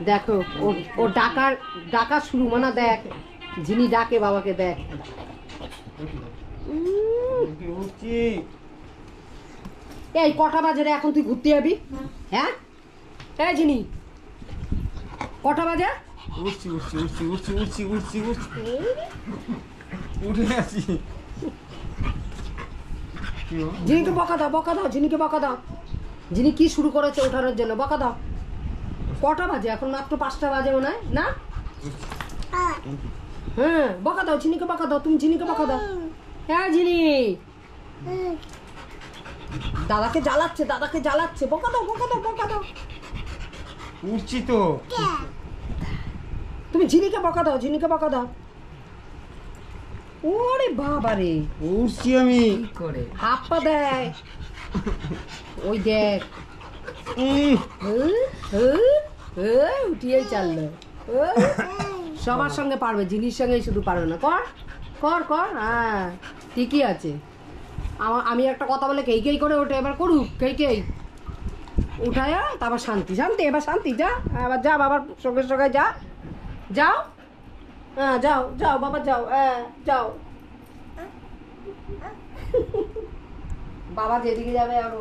দেখো ও ডাকা শুরু মানে দেখ যিনি ডাকে বাবাকে দেখ এই কটা বাজে রে এখন তুই ঘুরতে যাবি হ্যাঁ এই যিনি কটা বাজে উঠছি উঠছি উঠছি উঠছি উঠছি উঠছি উঠছি উঠে আছি যিনিকে বকা দাও যিনিকে বকা দাও যিনি কি শুরু করেছে ওঠানোর জন্য বকা দাও কটা বাজে এখন মাত্র 5টা বাজে মনে হয় না হ্যাঁ বকা দাও যিনিকে বকা দাও তুমি যিনিকে বকা দাও হ্যাঁ যিনি দাদাকে জ্বালাচ্ছে বকা দাও উঠছি তো তুমি যিনিকে বকা দাও ওরে বাবা রে উঠছি আমি কি করে হাত পা দেয় ওই দেখ উঠিয়েই চাললো সবার সঙ্গে পারবে যিনির সঙ্গেই শুধু পারবে না কর হ্যাঁ ঠিকই আছে আমি একটা কথা বলে কেই করে ওঠে এবার করুক কেই উঠায় তারপর শান্তি এবার শান্তি যা এবার যা বাবার সঙ্গে যাও হ্যাঁ যাও বাবা যাও যাও বাবা যেদিকে যাবে আর